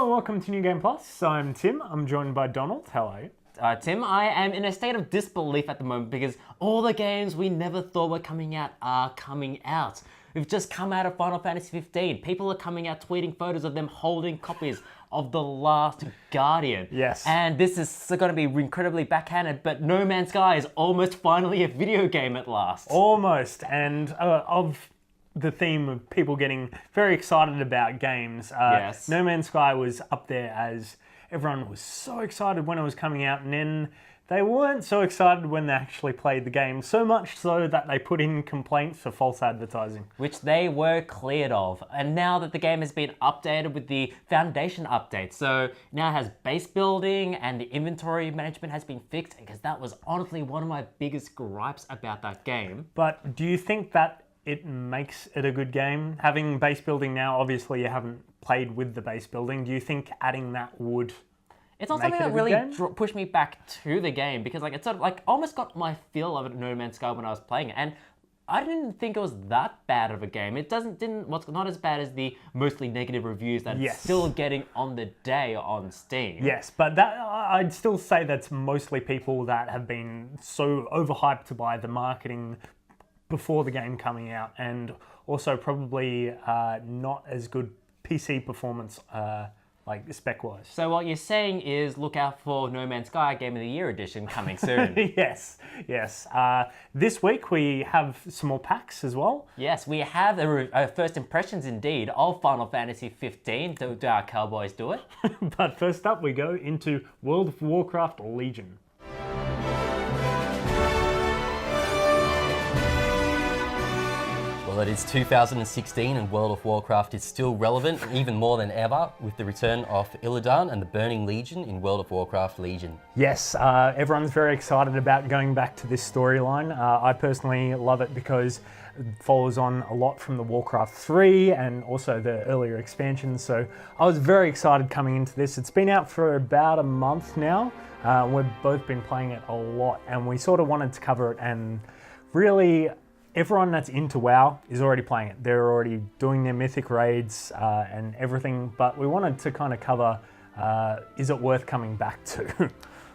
Hello, welcome to New Game Plus. I'm Tim. I'm joined by Donald. Hello. Tim, I am in a state of disbelief at the moment because all the games we never thought were coming out are coming out. We've just come out of Final Fantasy 15. People are coming out tweeting photos of them holding copies of The Last Guardian. Yes. And this is going to be incredibly backhanded, but No Man's Sky is almost finally a video game at last. Almost. And of the theme of people getting very excited about games, Yes. No Man's Sky was up there as everyone was so excited when it was coming out, and then they weren't so excited when they actually played the game, so much so that they put in complaints for false advertising. Which they were cleared of. And now that the game has been updated with the Foundation update, so now it has base building and the inventory management has been fixed, because that was honestly one of my biggest gripes about that game. But do you think that it makes it a good game? Having base building now, obviously you haven't played with the base building. Do you think adding that would It's not make something it a that good really game? pushed me back to the game, because like it sort of like almost got my feel of it, No Man's Sky, when I was playing it, and I didn't think it was that bad of a game. It what's not as bad as the mostly negative reviews that Yes. it's still getting on the day on Steam. Yes, but that I'd still say that's mostly people that have been so overhyped by the marketing before the game coming out, and also probably not as good PC performance, like spec-wise. So what you're saying is look out for No Man's Sky Game of the Year edition coming soon. Yes. This week we have some more packs as well. Yes, we have a first impressions indeed of Final Fantasy 15. Do our cowboys do it? But first up we go into World of Warcraft Legion. Well, it is 2016 and World of Warcraft is still relevant, even more than ever, with the return of Illidan and the Burning Legion in World of Warcraft Legion. Yes, everyone's very excited about going back to this storyline. I personally love it because it follows on a lot from the Warcraft 3 and also the earlier expansions, so I was very excited coming into this. It's been out for about a month now. We've both been playing it a lot, and we sort of wanted to cover it, and really everyone that's into WoW is already playing it. They're already doing their mythic raids and everything, but we wanted to kind of cover, is it worth coming back to?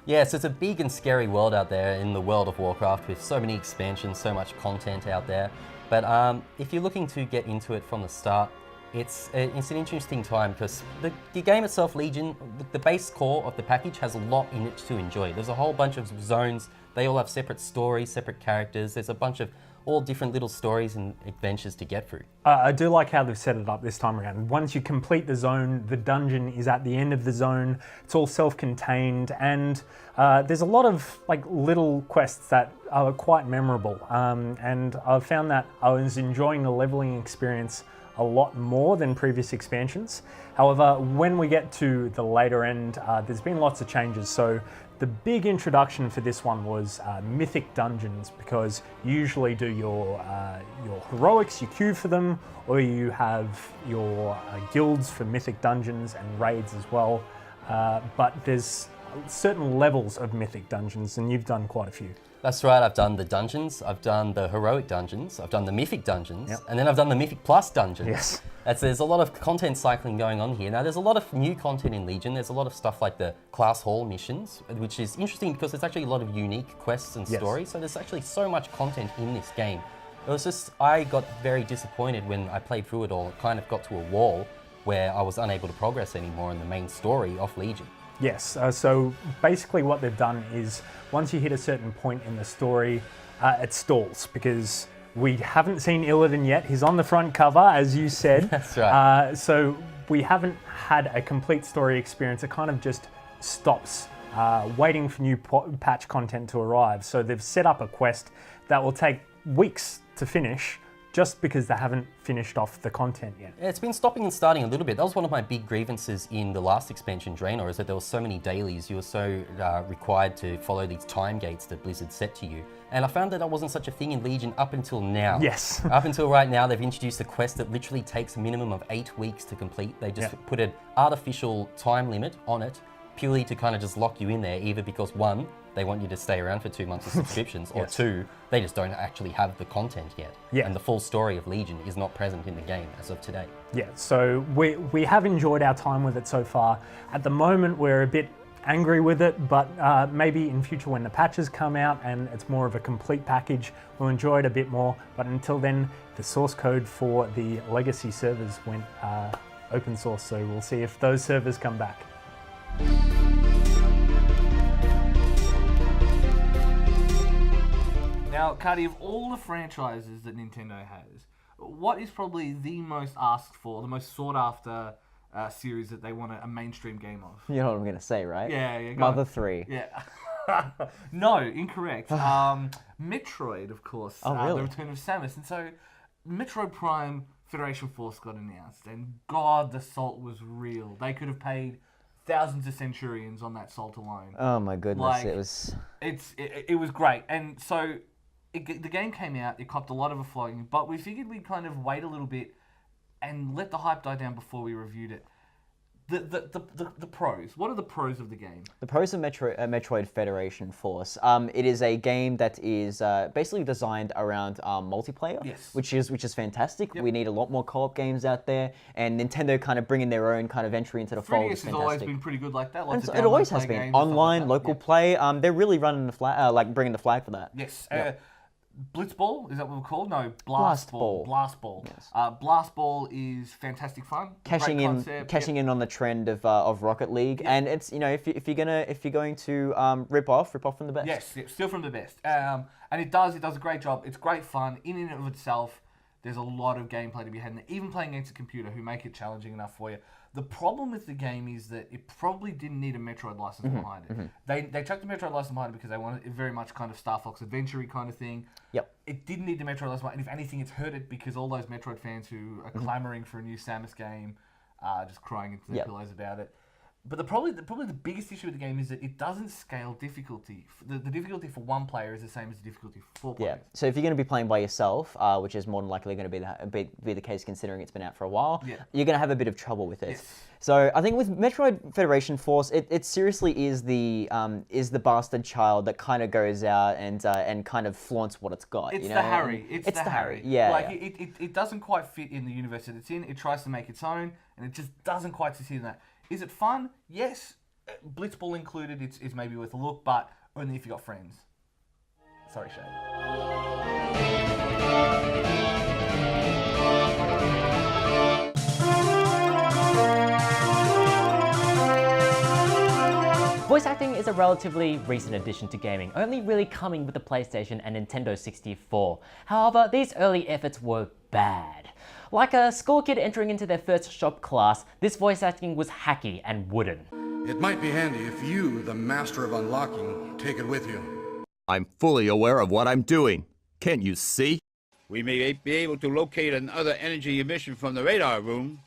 Yeah, so it's a big and scary world out there in the World of Warcraft with so many expansions, so much content out there. But if you're looking to get into it from the start, it's an interesting time because the game itself, Legion, the base core of the package has a lot in it to enjoy. There's a whole bunch of zones. They all have separate stories, separate characters. There's a bunch of all different little stories and adventures to get through. I do like how they've set it up this time around. Once you complete the zone, the dungeon is at the end of the zone. It's all self-contained, and there's a lot of like little quests that are quite memorable. And I've found that I was enjoying the leveling experience a lot more than previous expansions. However, when we get to the later end, there's been lots of changes. So the big introduction for this one was mythic dungeons, because you usually do your heroics, you queue for them, or you have your guilds for mythic dungeons and raids as well. But there's certain levels of mythic dungeons, and you've done quite a few. That's right, I've done the dungeons, I've done the heroic dungeons, I've done the mythic dungeons, Yep. and then I've done the mythic plus dungeons. Yes. There's a lot of content cycling going on here. Now, there's a lot of new content in Legion. There's a lot of stuff like the class hall missions, which is interesting because there's actually a lot of unique quests and Yes. stories. So there's actually so much content in this game. It was just, I got very disappointed when I played through it all. It kind of got to a wall where I was unable to progress anymore in the main story of Legion. Yes, so basically what they've done is once you hit a certain point in the story, it stalls, because we haven't seen Illidan yet. He's on the front cover, as you said. That's right. So we haven't had a complete story experience. It kind of just stops waiting for new patch content to arrive. So they've set up a quest that will take weeks to finish, just because they haven't finished off the content yet. It's been stopping and starting a little bit. That was one of my big grievances in the last expansion, Draenor, is that there were so many dailies. You were so required to follow these time gates that Blizzard set to you. And I found that wasn't such a thing in Legion up until now. Yes. Up until right now, they've introduced a quest that literally takes a minimum of 8 weeks to complete. They just Yeah. put an artificial time limit on it purely to kind of just lock you in there, either because one, they want you to stay around for 2 months of subscriptions, or two, they just don't actually have the content yet. Yeah. And the full story of Legion is not present in the game as of today. Yeah, so we have enjoyed our time with it so far. At the moment, we're a bit angry with it, but maybe in future when the patches come out and it's more of a complete package, we'll enjoy it a bit more. But until then, the source code for the legacy servers went open source, so we'll see if those servers come back. Now, Cardi, of all the franchises that Nintendo has, what is probably the most asked for, the most sought after series that they want a mainstream game of? You know what I'm going to say, right? Yeah, go Mother on. 3. Yeah. No, incorrect. Metroid, of course. Oh, really? The Return of Samus. And so, Metroid Prime Federation Force got announced, and God, the salt was real. They could have paid thousands of centurions on that salt alone. Oh my goodness, Like, it was... It was great. And so, the game came out, it copped a lot of a flogging, but we figured we'd kind of wait a little bit and let the hype die down before we reviewed it. The pros. What are the pros of the game? The pros of Metroid Federation Force. It is a game that is basically designed around multiplayer, Yes. which is fantastic. We need a lot more co-op games out there, and Nintendo kind of bringing their own kind of entry into the fold 3DS is has always fantastic. been pretty good like that. And Lots of it always download has play been games and stuff like online, that. local Yeah. play. They're really running the flag, like bringing the flag for that. Yes. Yeah. Blitzball, is that what we're called? No, Blast Ball. Blast Ball. Yes. Blast Ball is fantastic fun. Cashing Great in, concept. cashing in on the trend of Rocket League, and it's if you're going to rip off from the best. Yes, still from the best. And it does a great job. It's great fun in and of itself. There's a lot of gameplay to be had, and even playing against a computer who make it challenging enough for you. The problem with the game is that it probably didn't need a Metroid license behind it. They chucked the Metroid license behind it because they wanted it very much kind of Star Fox Adventure-y kind of thing. Yep. It didn't need the Metroid license behind it, and if anything, it's hurt it because all those Metroid fans who are clamoring for a new Samus game are just crying into their pillows about it. But probably the biggest issue with the game is that it doesn't scale difficulty. The difficulty for one player is the same as the difficulty for 4 players. Yeah. So if you're going to be playing by yourself, which is more than likely going to be the case considering it's been out for a while, you're going to have a bit of trouble with it. Yes. So I think with Metroid Federation Force, it seriously is the bastard child that kind of goes out and kind of flaunts what it's got. It's you know? the Harry. It's the Harry. Yeah. Like yeah. it doesn't quite fit in the universe that it's in. It tries to make its own, and it just doesn't quite succeed in that. Is it fun? Yes. Blitzball included, it's maybe worth a look, but only if you got friends. Sorry, Shay. Voice acting is a relatively recent addition to gaming, only really coming with the PlayStation and Nintendo 64. However, these early efforts were bad. Like a school kid entering into their first shop class, this voice acting was hacky and wooden. It might be handy if you, the master of unlocking, take it with you. I'm fully aware of what I'm doing. Can't you see? We may be able to locate another energy emission from the radar room.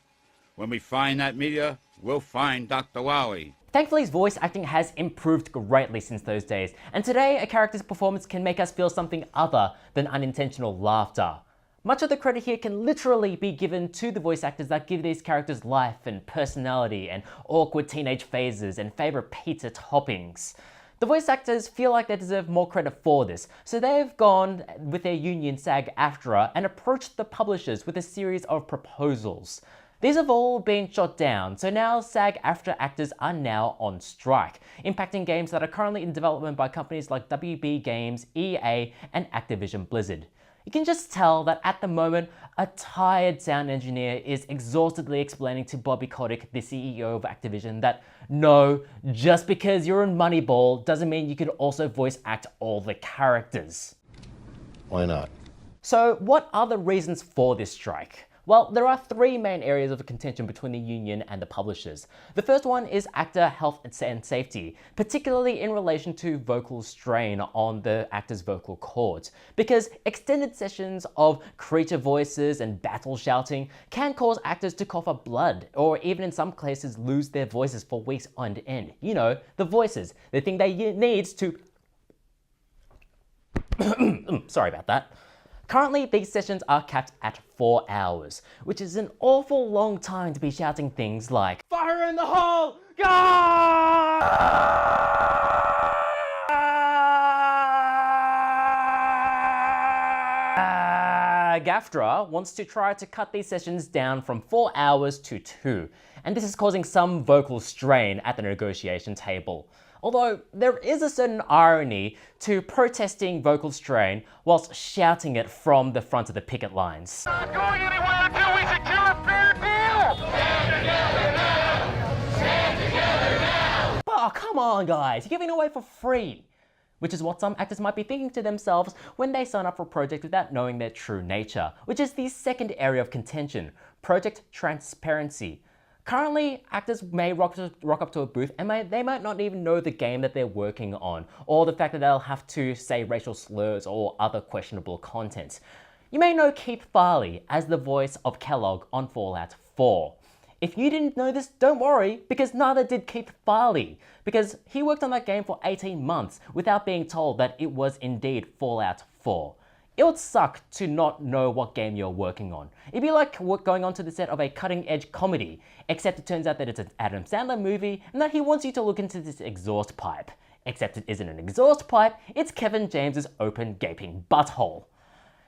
When we find that meteor, we'll find Dr. Wally. Thankfully, his voice acting has improved greatly since those days, and today a character's performance can make us feel something other than unintentional laughter. Much of the credit here can literally be given to the voice actors that give these characters life and personality and awkward teenage phases and favourite pizza toppings. The voice actors feel like they deserve more credit for this, so they've gone with their union SAG-AFTRA and approached the publishers with a series of proposals. These have all been shot down, so now SAG-AFTRA actors are now on strike, impacting games that are currently in development by companies like WB Games, EA, and Activision Blizzard. You can just tell that at the moment, a tired sound engineer is exhaustedly explaining to Bobby Kotick, the CEO of Activision, that no, just because you're in Moneyball doesn't mean you can also voice act all the characters. Why not? So what are the reasons for this strike? Well, there are three main areas of contention between the union and the publishers. The first one is actor health and safety, particularly in relation to vocal strain on the actor's vocal cords, because extended sessions of creature voices and battle shouting can cause actors to cough up blood, or even in some cases lose their voices for weeks on end. You know, the voices, the thing they need to... Sorry about that. Currently, these sessions are capped at 4 hours, which is an awful long time to be shouting things like, "Fire in the hole! SAG-AFTRA wants to try to cut these sessions down from 4 hours to 2, and this is causing some vocal strain at the negotiation table. Although there is a certain irony to protesting vocal strain whilst shouting it from the front of the picket lines. Not going anywhere until we secure a fair deal! Stand together now! Stand together now! Oh, come on, guys, you're giving away for free. Which is what some actors might be thinking to themselves when they sign up for a project without knowing their true nature, which is the second area of contention, project transparency. Currently, actors may rock up to a booth and they might not even know the game that they're working on, or the fact that they'll have to say racial slurs or other questionable content. You may know Keith Farley as the voice of Kellogg on Fallout 4. If you didn't know this, don't worry, because neither did Keith Farley, because he worked on that game for 18 months without being told that it was indeed Fallout 4. It would suck to not know what game you're working on. It'd be like going onto the set of a cutting-edge comedy, except it turns out that it's an Adam Sandler movie and that he wants you to look into this exhaust pipe. Except it isn't an exhaust pipe, it's Kevin James's open gaping butthole.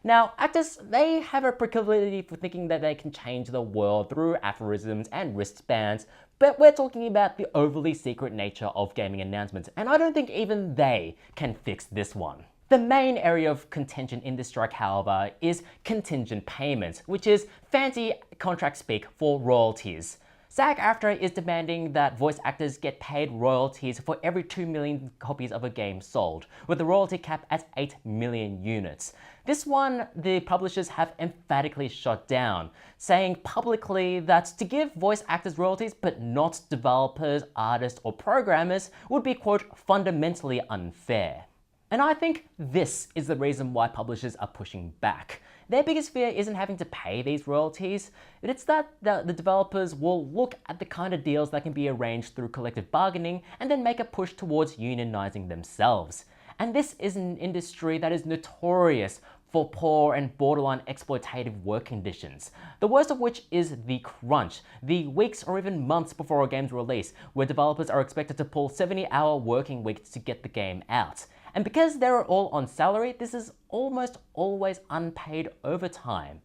Now, actors, they have a proclivity for thinking that they can change the world through aphorisms and wristbands, but we're talking about the overly secret nature of gaming announcements, and I don't think even they can fix this one. The main area of contention in this strike, however, is contingent payments, which is fancy contract speak for royalties. SAG-AFTRA is demanding that voice actors get paid royalties for every 2 million copies of a game sold, with the royalty cap at 8 million units. This one, the publishers have emphatically shot down, saying publicly that to give voice actors royalties but not developers, artists, or programmers would be, quote, fundamentally unfair. And I think this is the reason why publishers are pushing back. Their biggest fear isn't having to pay these royalties, but it's that the developers will look at the kind of deals that can be arranged through collective bargaining and then make a push towards unionizing themselves. And this is an industry that is notorious for poor and borderline exploitative work conditions. The worst of which is the crunch, the weeks or even months before a game's release, where developers are expected to pull 70-hour working weeks to get the game out. And because they're all on salary, this is almost always unpaid overtime.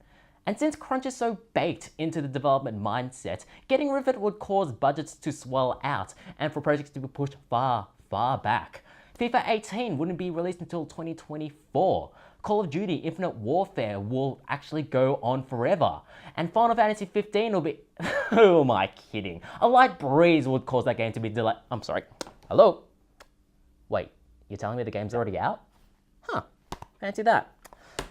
And since crunch is so baked into the development mindset, getting rid of it would cause budgets to swell out and for projects to be pushed far, far back. FIFA 18 wouldn't be released until 2024. Call of Duty Infinite Warfare will actually go on forever. And Final Fantasy 15 will be... Who am I kidding? A light breeze would cause that game to be delayed. I'm sorry. Hello? Wait. You're telling me the game's already out? Huh, fancy that.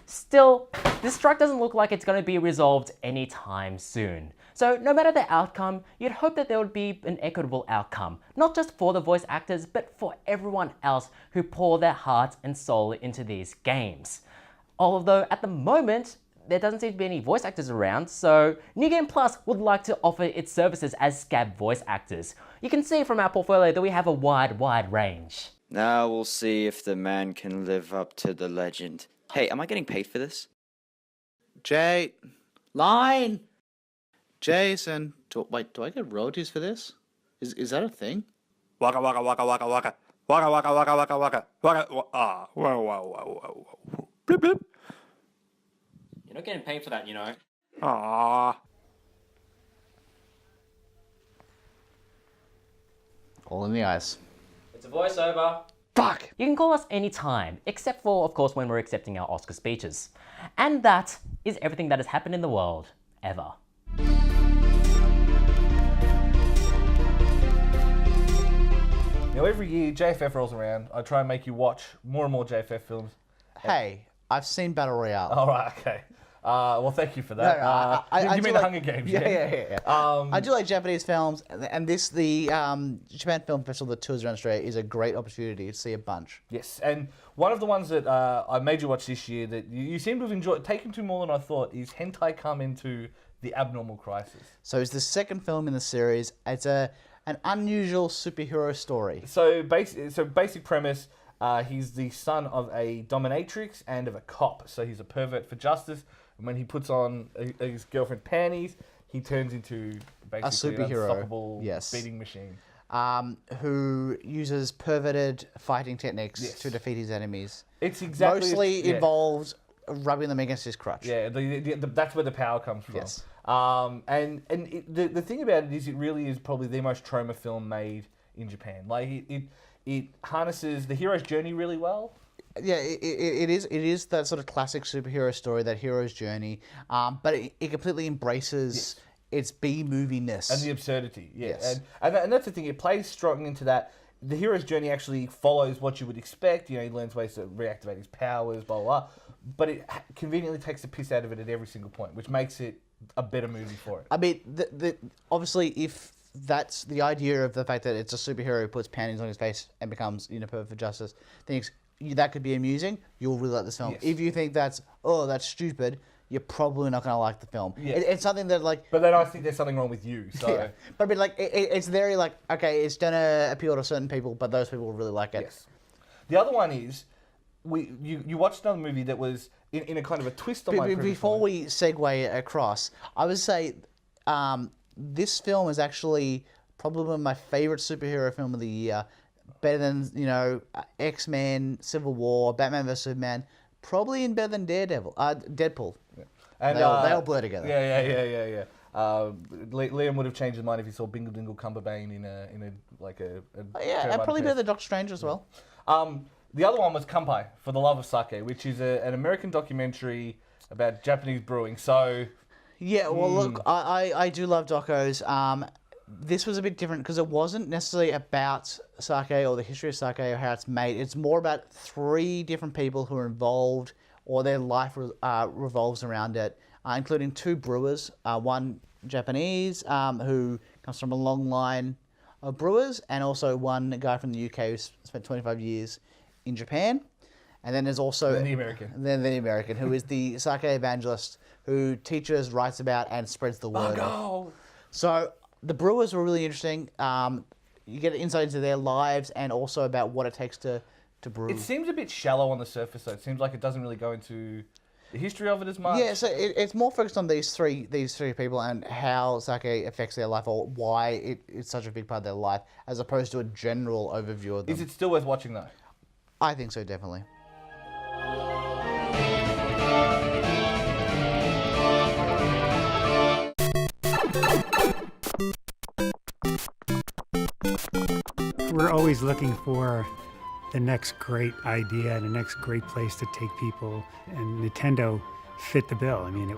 Still, this strike doesn't look like it's going to be resolved anytime soon. So no matter the outcome, you'd hope that there would be an equitable outcome, not just for the voice actors, but for everyone else who pour their heart and soul into these games. Although at the moment, there doesn't seem to be any voice actors around, so New Game Plus would like to offer its services as scab voice actors. You can see from our portfolio that we have a wide range. Now we'll see if the man can live up to the legend. Hey, am I getting paid for this? Line! Jason, do I get royalties for this? Is that a thing? Waka waka waka waka waka. Waka waka waka waka waka. Waka ah. Wow wow wow wow. Blip blip. You're not getting paid for that, you know. Ah. All in the eyes. It's a voiceover. Fuck! You can call us anytime, except for, of course, when we're accepting our Oscar speeches. And that is everything that has happened in the world, ever. Now every year JFF rolls around, I try and make you watch more and more JFF films. Hey, I've seen Battle Royale. All right, okay. Well, thank you for that. I you mean do the like, Hunger Games? Yeah. I do like Japanese films, and the Japan Film Festival that tours around Australia is a great opportunity to see a bunch. Yes, and one of the ones that I made you watch this year that you seem to have enjoyed, taken to more than I thought, is Hentai Come Into the Abnormal Crisis. So it's the second film in the series. It's an unusual superhero story. So basic premise. He's the son of a dominatrix and of a cop. So he's a pervert for justice. And when he puts on his girlfriend panties, he turns into basically superhero. an unstoppable beating machine. who uses perverted fighting techniques to defeat his enemies. It's exactly Mostly involves rubbing them against his crotch. Yeah, that's where the power comes from. Yes. The thing about it is, it really is probably the most trauma film made in Japan. Like it harnesses the hero's journey really well. Yeah, it is that sort of classic superhero story, that hero's journey, but it completely embraces its B-movie-ness. And the absurdity, yeah. Yes. And that's the thing, it plays strong into that. The hero's journey actually follows what you would expect. You know, he learns ways to reactivate his powers, blah, blah, blah. But it conveniently takes the piss out of it at every single point, which makes it a better movie for it. I mean, obviously, if that's the idea of the fact that it's a superhero who puts panties on his face and becomes, perfect for justice, thinks that could be amusing, you'll really like this film. Yes. If you think that's stupid, you're probably not going to like the film. Yeah. It's something that, like... But then I think there's something wrong with you, so... Yeah. But I mean, like, it's very, like, okay, it's going to appeal to certain people, but those people will really like it. Yes. The other one is, you watched another movie that was in a kind of a twist on my previous Before one. we segue across, I would say this film is actually probably one of my favorite superhero film of the year. Better than, X-Men, Civil War, Batman vs Superman, probably better than Deadpool. Yeah. And they all blur together. Yeah. Liam would have changed his mind if he saw Bingle Dingle Cumberbane in a and probably better than Doctor Strange as well. The other one was Kampai, For the Love of Sake, which is an American documentary about Japanese brewing. So, yeah, well, look, I do love docos. This was a bit different because it wasn't necessarily about sake or the history of sake or how it's made. It's more about 3 different people who are involved, or their life revolves around it, including 2 brewers, one Japanese who comes from a long line of brewers, and also one guy from the UK who spent 25 years in Japan. And then there's also... the American. Then the American, who is the sake evangelist, who teaches, writes about, and spreads the word. So the brewers were really interesting. You get insight into their lives and also about what it takes to brew. It seems a bit shallow on the surface, though. It seems like it doesn't really go into the history of it as much. Yeah, so it's more focused on these three people and how sake affects their life, or why it's such a big part of their life, as opposed to a general overview of them. Is it still worth watching, though? I think so, definitely. We're always looking for the next great idea and the next great place to take people, and Nintendo fit the bill. I mean,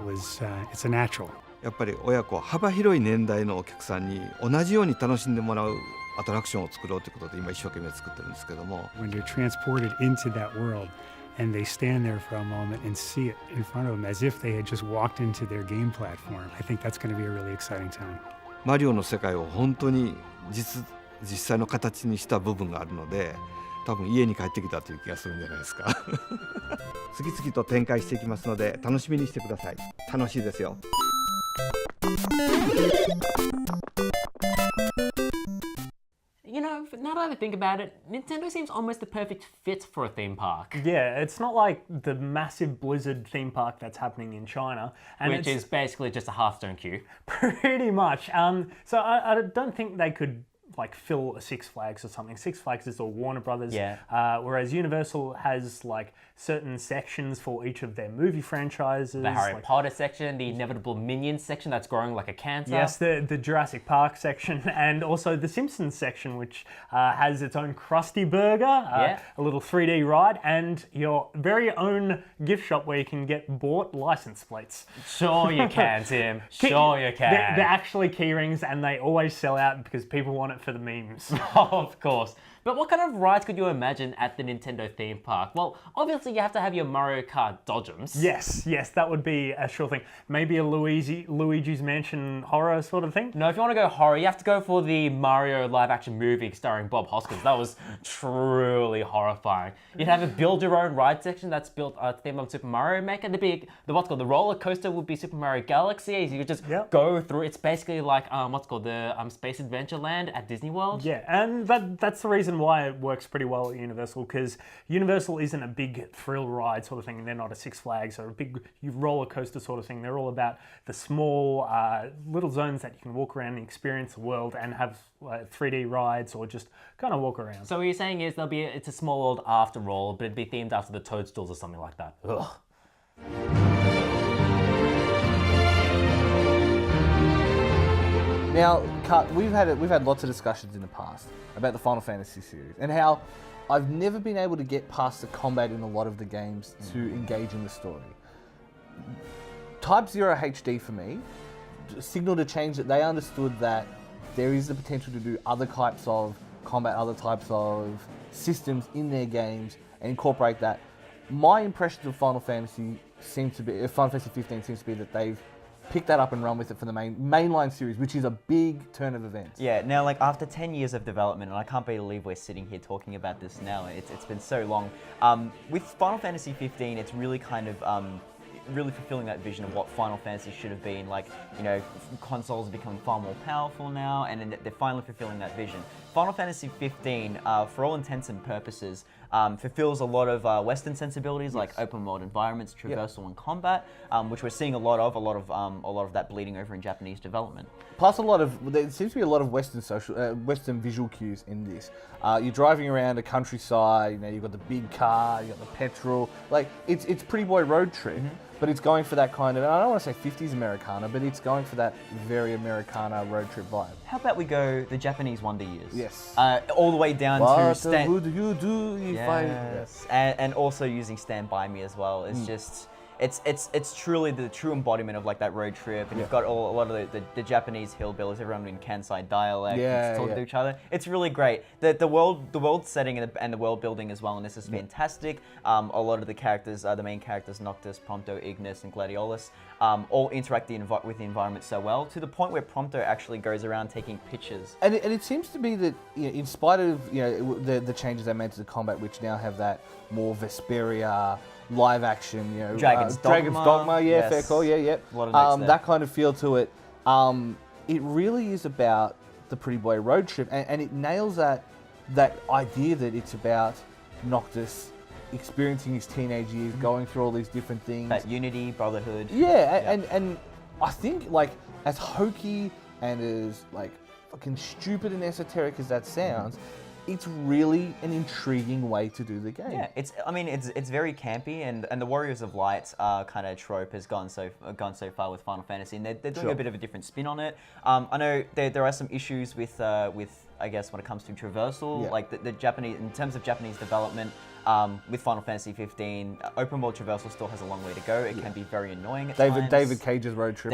it's a natural. やっぱり親子幅広い年代のお客さんに同じように楽しんでもらうアトラクションを作ろうということで今一生懸命作ってるんですけども。When they're transported into that world and they stand there for a moment and see it in front of them as if they had just walked into their game platform, I think that's going to be a really exciting time. マリオの世界を本当に実際の形にした部分があるので、多分家に帰ってきたという気がするんじゃないですか。次々と展開していきますので楽しみにしてください。楽しいですよ。Now that I think about it, Nintendo seems almost the perfect fit for a theme park. Yeah, it's not like the massive Blizzard theme park that's happening in China. And which is basically just a Hearthstone queue. Pretty much. So I don't think they could fill a Six Flags or something. Six Flags is all Warner Brothers. Yeah. Whereas Universal has certain sections for each of their movie franchises. The Harry Potter section, the inevitable Minions section that's growing like a cancer. Yes, the Jurassic Park section, and also the Simpsons section, which has its own Krusty Burger, a little 3D ride, and your very own gift shop where you can get bought license plates. Sure you can, Tim. Sure you can. They're actually key rings, and they always sell out because people want it for the memes. Of course. But what kind of rides could you imagine at the Nintendo theme park? Well, obviously you have to have your Mario Kart Dodgems. Yes, that would be a sure thing. Maybe a Luigi's Mansion horror sort of thing? No, if you want to go horror, you have to go for the Mario live-action movie starring Bob Hoskins. That was truly horrifying. You'd have a build-your-own ride section that's built themed on Super Mario Maker. The roller coaster would be Super Mario Galaxy. You could just go through. It's basically like the Space Adventure Land at Disney World. Yeah, and that's the reason reason why it works pretty well at Universal, because Universal isn't a big thrill ride sort of thing. They're not a Six Flags or a big roller coaster sort of thing. They're all about the small little zones that you can walk around and experience the world and have 3D rides or just kind of walk around. So what you're saying is it's a small world after all, but it'd be themed after the Toadstools or something like that. Ugh. Now, we've had lots of discussions in the past about the Final Fantasy series and how I've never been able to get past the combat in a lot of the games to engage in the story. Type 0 HD for me signaled a change that they understood that there is the potential to do other types of combat, other types of systems in their games and incorporate that. My impressions of Final Fantasy 15 seems to be that they've pick that up and run with it for the mainline series, which is a big turn of events. Yeah, now like after 10 years of development, and I can't believe we're sitting here talking about this now, it's been so long. With Final Fantasy 15, it's really kind of really fulfilling that vision of what Final Fantasy should have been. Like, you know, consoles are becoming far more powerful now, and they're finally fulfilling that vision. Final Fantasy 15, for all intents and purposes, fulfills a lot of Western sensibilities, like open world environments, traversal, and combat, which we're seeing a lot of that bleeding over in Japanese development. Plus, there seems to be a lot of Western visual cues in this. You're driving around a countryside. You know, you've got the big car, you got the petrol. Like it's Pretty Boy Road Trip, but it's going for that kind of. I don't want to say 50s Americana, but it's going for that very Americana road trip vibe. How about we go the Japanese Wonder Years? Yes. All the way down to What would you do if Yes. And also using Stand By Me as well. It's just. It's truly the true embodiment of like that road trip, and you've got a lot of the Japanese hillbillies, everyone in Kansai dialect, talking to each other. It's really great. The world setting and the world building as well, and this is fantastic. A lot of the characters, the main characters, Noctis, Prompto, Ignis, and Gladiolus, all interact with the environment so well, to the point where Prompto actually goes around taking pictures. And it seems to be that, you know, in spite of the changes they made to the combat, which now have that more Vesperia live action, you know, Dragon's Dogma, yeah, fair call, yeah. A lot of that kind of feel to it. It really is about the Pretty Boy Road Trip, and it nails that idea that it's about Noctis experiencing his teenage years, going through all these different things. That unity, brotherhood. Yeah, and I think, like, as hokey and as like fucking stupid and esoteric as that sounds, it's really an intriguing way to do the game. Yeah, it's very campy, and the Warriors of Light kind of trope has gone so far with Final Fantasy, and they're doing a bit of a different spin on it. I know there are some issues with I guess when it comes to traversal, like the Japanese, in terms of Japanese development. With Final Fantasy 15, open world traversal still has a long way to go. It can be very annoying at times. David Cage's road trip.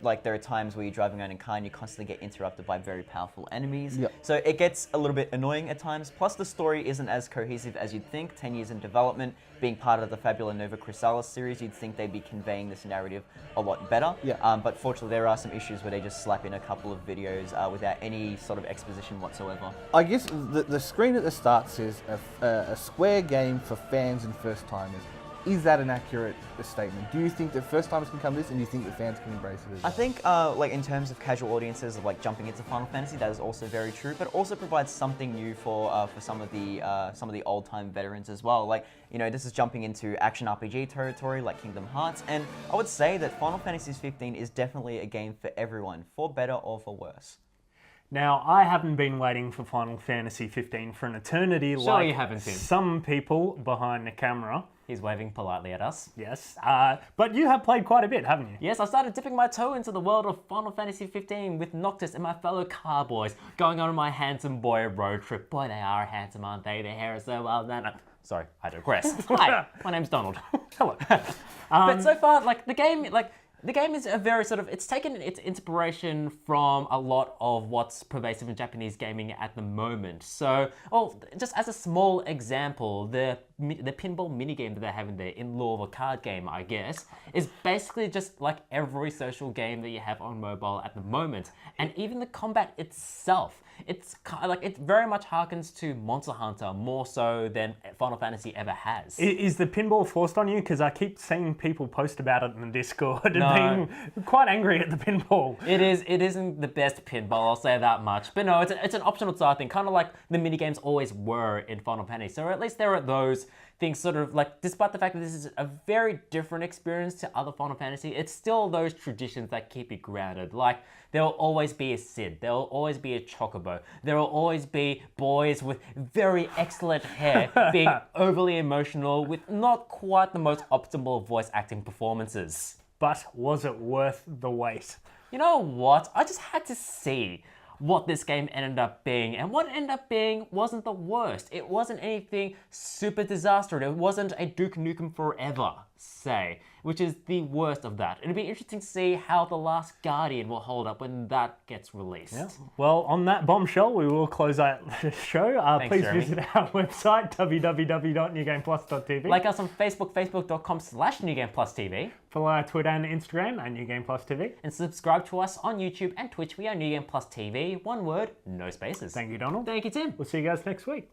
Like there are times where you're driving around in car and you constantly get interrupted by very powerful enemies. So it gets a little bit annoying at times. Plus the story isn't as cohesive as you'd think. 10 years in development, being part of the Fabula Nova Chrysalis series, you'd think they'd be conveying this narrative a lot better. But fortunately there are some issues where they just slap in a couple of videos without any sort of exposition whatsoever. I guess the screen at the start says a square game for fans and first timers. Is that an accurate statement? Do you think that first timers can come to this, and do you think that fans can embrace it as well? I think, like in terms of casual audiences of like jumping into Final Fantasy, that is also very true. But it also provides something new for some of the old time veterans as well. Like, you know, this is jumping into action RPG territory like Kingdom Hearts, and I would say that Final Fantasy 15 is definitely a game for everyone, for better or for worse. Now, I haven't been waiting for Final Fantasy 15 for an eternity like you haven't, Tim. Some people behind the camera. He's waving politely at us. Yes, but you have played quite a bit, haven't you? Yes, I started dipping my toe into the world of Final Fantasy 15 with Noctis and my fellow cowboys, going on my handsome boy road trip. Boy, they are handsome, aren't they? Their hair is so well done. Sorry, I digress. Hi, my name's Donald. Hello. But so far, like the game is a very sort of, it's taken its inspiration from a lot of what's pervasive in Japanese gaming at the moment. So, well, just as a small example, the pinball minigame that they have in there, in lieu of a card game, I guess, is basically just like every social game that you have on mobile at the moment. And even the combat itself, it's kind of like, it very much harkens to Monster Hunter more so than Final Fantasy ever has. Is the pinball forced on you? Because I keep seeing people post about it in the Discord. No, being quite angry at the pinball. It isn't the best pinball, I'll say that much. But no, it's an optional side thing, kind of like the minigames always were in Final Fantasy. So at least there are those things sort of like, despite the fact that this is a very different experience to other Final Fantasy, it's still those traditions that keep you grounded. Like, there will always be a Cid, there will always be a Chocobo, there will always be boys with very excellent hair being overly emotional with not quite the most optimal voice acting performances. But was it worth the wait? You know what? I just had to see what this game ended up being, and what it ended up being wasn't the worst. It wasn't anything super disastrous. It wasn't a Duke Nukem Forever, say, which is the worst of that. It'll be interesting to see how The Last Guardian will hold up when that gets released. Yeah. Well, on that bombshell, we will close out the show. Thanks, Please Jeremy. visit our website, www.newgameplus.tv. Like us on Facebook, facebook.com/NewGamePlusTV. Follow our Twitter and Instagram at NewGamePlusTV. And subscribe to us on YouTube and Twitch. We are New Game Plus TV. One word, no spaces. Thank you, Donald. Thank you, Tim. We'll see you guys next week.